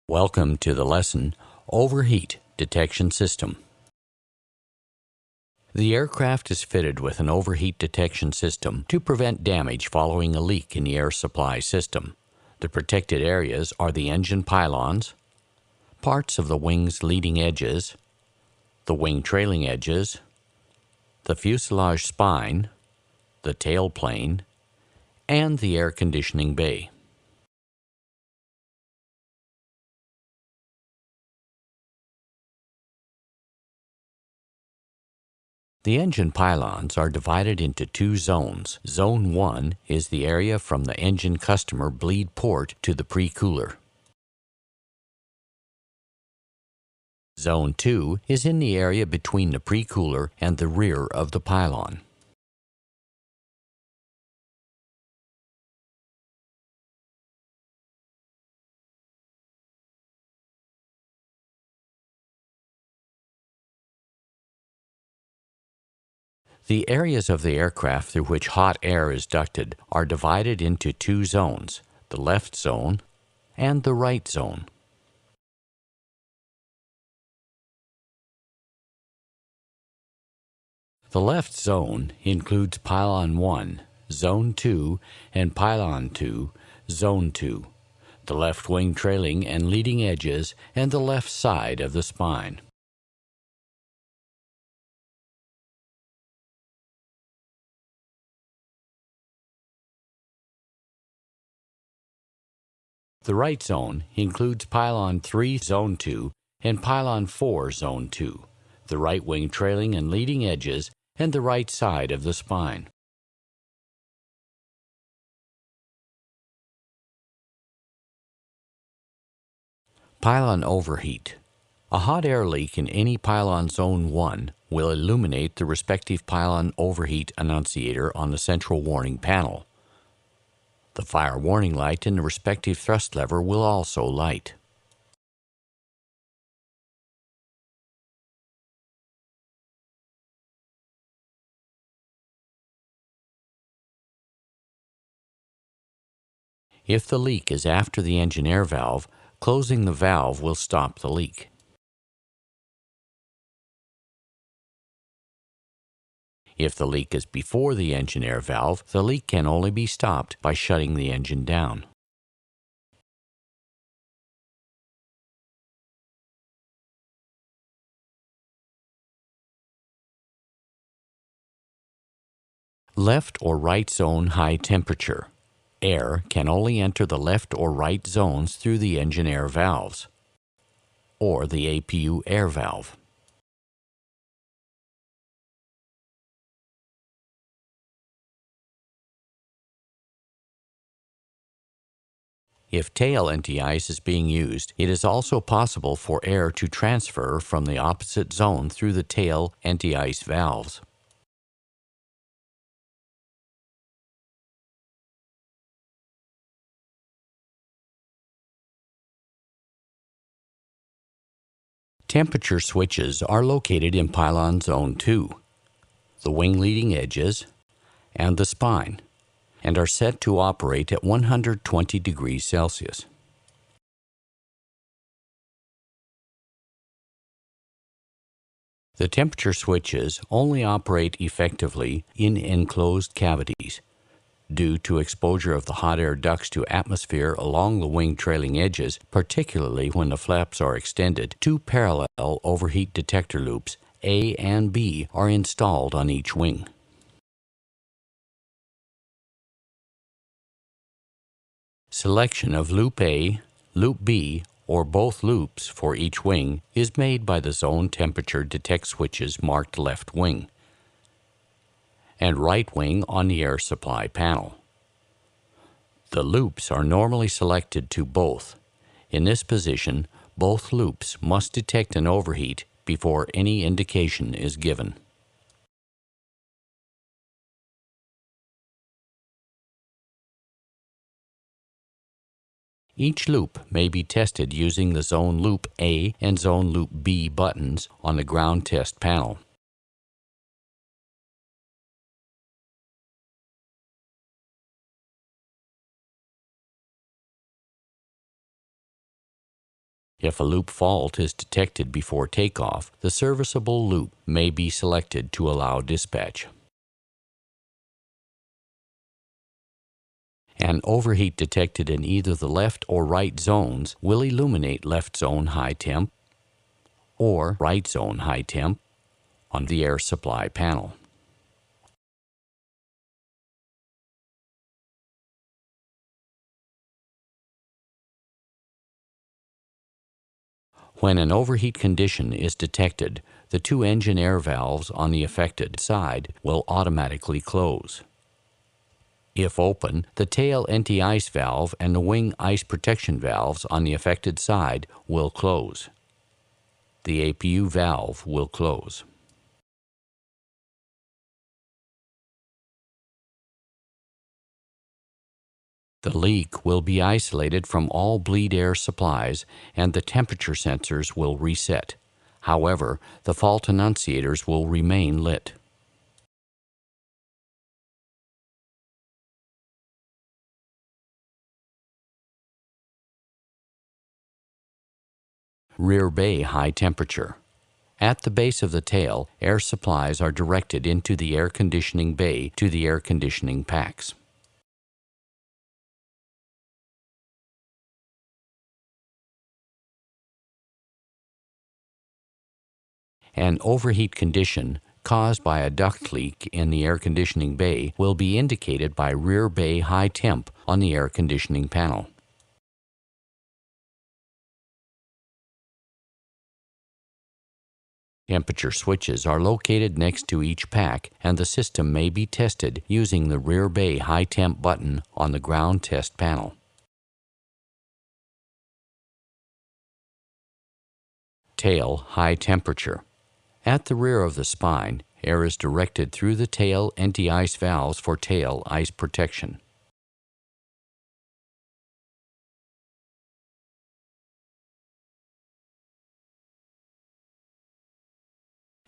Welcome to the lesson, Overheat Detection System. The aircraft is fitted with an overheat detection system to prevent damage following a leak in the air supply system. The protected areas are the engine pylons, parts of the wing's leading edges, the wing trailing edges, the fuselage spine, the tail plane, and the air conditioning bay. The engine pylons are divided into two zones. Zone 1 is the area from the engine customer bleed port to the pre-cooler. Zone 2 is in the area between the pre-cooler and the rear of the pylon. The areas of the aircraft through which hot air is ducted are divided into two zones, the left zone and the right zone. The left zone includes Pylon 1, Zone 2, and Pylon 2, Zone 2, the left wing trailing and leading edges, and the left side of the spine. The right zone includes Pylon 3, Zone 2, and Pylon 4, Zone 2, the right wing trailing and leading edges, and the right side of the spine. Pylon overheat. A hot air leak in any pylon Zone 1 will illuminate the respective pylon overheat annunciator on the central warning panel. The fire warning light in the respective thrust lever will also light. If the leak is after the engine air valve, closing the valve will stop the leak. If the leak is before the engine air valve, the leak can only be stopped by shutting the engine down. Left or right zone high temperature. Air can only enter the left or right zones through the engine air valves or the APU air valve. If tail anti-ice is being used, it is also possible for air to transfer from the opposite zone through the tail anti-ice valves. Temperature switches are located in Pylon Zone 2, the wing leading edges, and the spine, and are set to operate at 120 degrees Celsius. The temperature switches only operate effectively in enclosed cavities due to exposure of the hot air ducts to atmosphere along the wing trailing edges, particularly when the flaps are extended. Two parallel overheat detector loops, A and B, are installed on each wing. Selection of Loop A, Loop B, or both loops for each wing is made by the zone temperature detect switches marked left wing and right wing on the air supply panel. The loops are normally selected to both. In this position, both loops must detect an overheat before any indication is given. Each loop may be tested using the Zone Loop A and Zone Loop B buttons on the ground test panel. If a loop fault is detected before takeoff, the serviceable loop may be selected to allow dispatch. An overheat detected in either the left or right zones will illuminate left zone high temp or right zone high temp on the air supply panel. When an overheat condition is detected, the two engine air valves on the affected side will automatically close. If open, the tail anti-ice valve and the wing ice protection valves on the affected side will close. The APU valve will close. The leak will be isolated from all bleed air supplies and the temperature sensors will reset. However, the fault annunciators will remain lit. Rear bay high temperature. At the base of the tail, air supplies are directed into the air conditioning bay to the air conditioning packs. An overheat condition caused by a duct leak in the air conditioning bay will be indicated by rear bay high temp on the air conditioning panel. Temperature switches are located next to each pack, and the system may be tested using the rear bay high temp button on the ground test panel. Tail high temperature. At the rear of the spine, air is directed through the tail anti-ice valves for tail ice protection.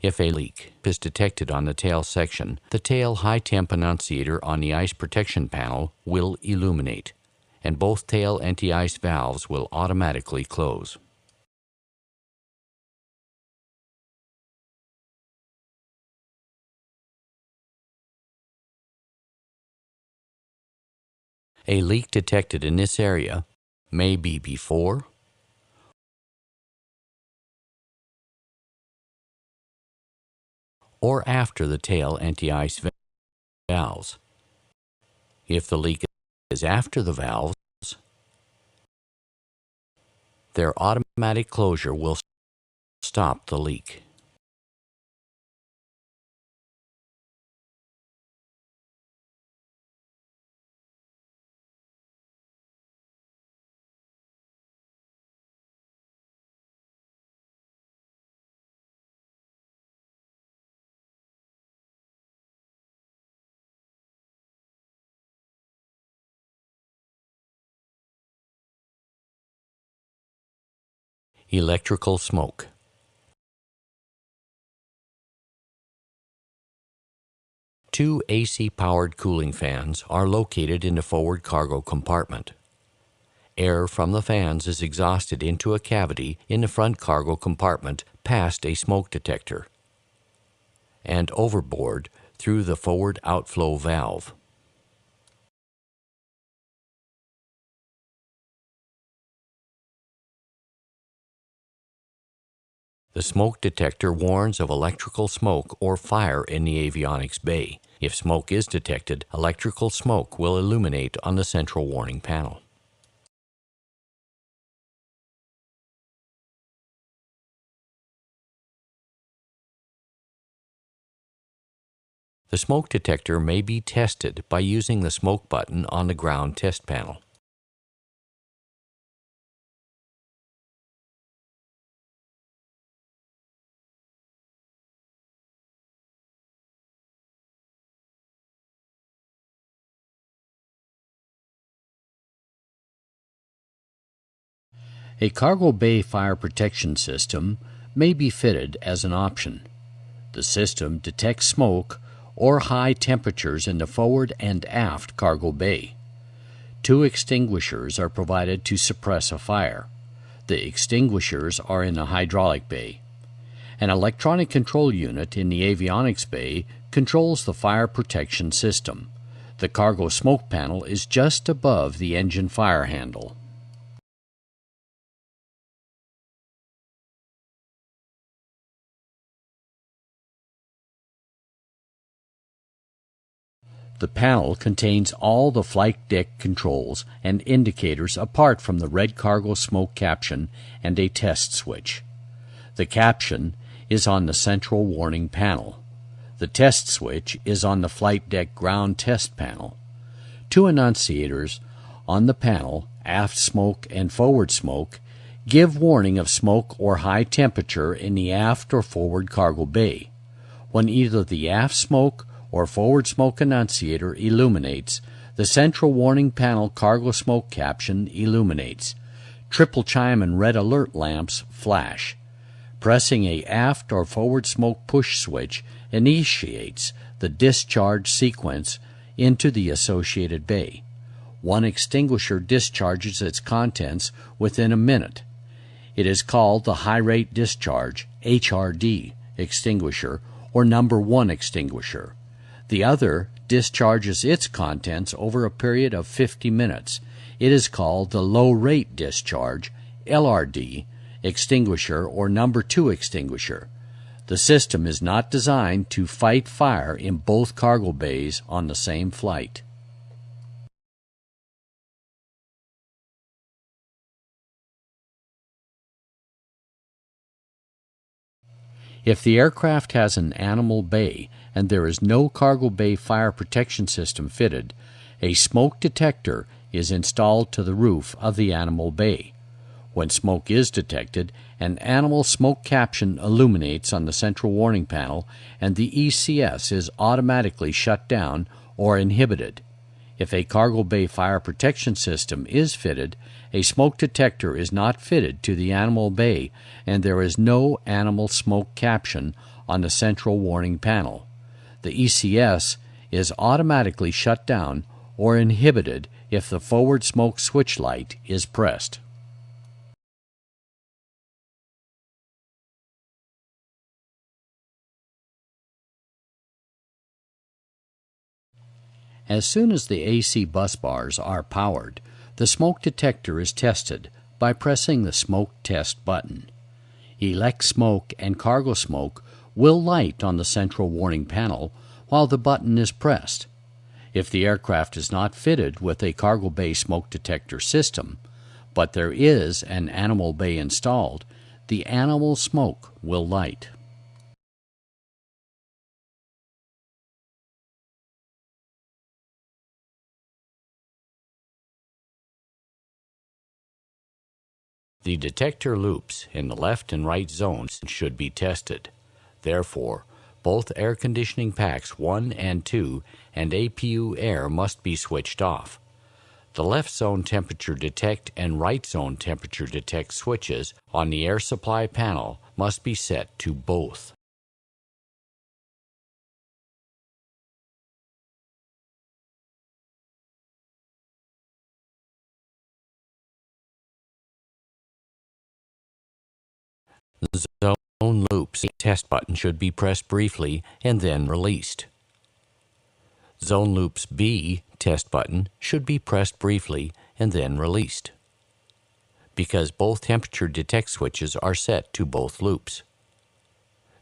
If a leak is detected on the tail section, the tail high temp annunciator on the ice protection panel will illuminate, and both tail anti-ice valves will automatically close. A leak detected in this area may be before or after the tail anti-ice valves. If the leak is after the valves, their automatic closure will stop the leak. Electrical smoke. Two AC-powered cooling fans are located in the forward cargo compartment. Air from the fans is exhausted into a cavity in the front cargo compartment past a smoke detector and overboard through the forward outflow valve. The smoke detector warns of electrical smoke or fire in the avionics bay. If smoke is detected, electrical smoke will illuminate on the central warning panel. The smoke detector may be tested by using the smoke button on the ground test panel. A cargo bay fire protection system may be fitted as an option. The system detects smoke or high temperatures in the forward and aft cargo bay. Two extinguishers are provided to suppress a fire. The extinguishers are in the hydraulic bay. An electronic control unit in the avionics bay controls the fire protection system. The cargo smoke panel is just above the engine fire handle. The panel contains all the flight deck controls and indicators apart from the red cargo smoke caption and a test switch. The caption is on the central warning panel. The test switch is on the flight deck ground test panel. Two annunciators on the panel, aft smoke and forward smoke, give warning of smoke or high temperature in the aft or forward cargo bay. When either the aft smoke or forward smoke annunciator illuminates, the central warning panel cargo smoke caption illuminates. Triple chime and red alert lamps flash. Pressing a aft or forward smoke push switch initiates the discharge sequence into the associated bay. One extinguisher discharges its contents within a minute. It is called the high rate discharge, HRD, extinguisher or number 1 extinguisher. The other discharges its contents over a period of 50 minutes. It is called the low rate discharge, LRD, extinguisher or number 2 extinguisher. The system is not designed to fight fire in both cargo bays on the same flight. If the aircraft has an animal bay and there is no cargo bay fire protection system fitted, a smoke detector is installed to the roof of the animal bay. When smoke is detected, an animal smoke caption illuminates on the central warning panel and the ECS is automatically shut down or inhibited. If a cargo bay fire protection system is fitted, a smoke detector is not fitted to the animal bay and there is no animal smoke caption on the central warning panel. The ECS is automatically shut down or inhibited if the forward smoke switch light is pressed. As soon as the AC bus bars are powered, the smoke detector is tested by pressing the Smoke Test button. Elect Smoke and Cargo Smoke will light on the central warning panel while the button is pressed. If the aircraft is not fitted with a cargo bay smoke detector system, but there is an animal bay installed, the animal smoke will light. The detector loops in the left and right zones should be tested. Therefore, both air conditioning packs 1 and 2 and APU air must be switched off. The left zone temperature detect and right zone temperature detect switches on the air supply panel must be set to both. Zone loops test button should be pressed briefly and then released. Zone loops B test button should be pressed briefly and then released, because both temperature detect switches are set to both loops.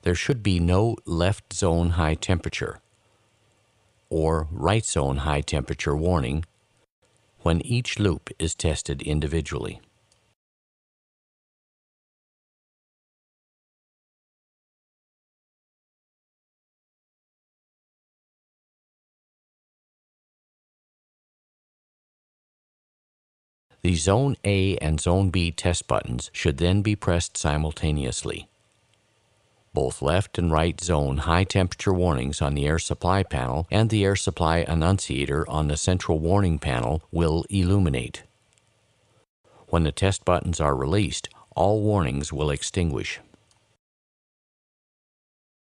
There should be no left zone high temperature or right zone high temperature warning when each loop is tested individually. The Zone A and Zone B test buttons should then be pressed simultaneously. Both left and right zone high temperature warnings on the air supply panel and the air supply annunciator on the central warning panel will illuminate. When the test buttons are released, all warnings will extinguish.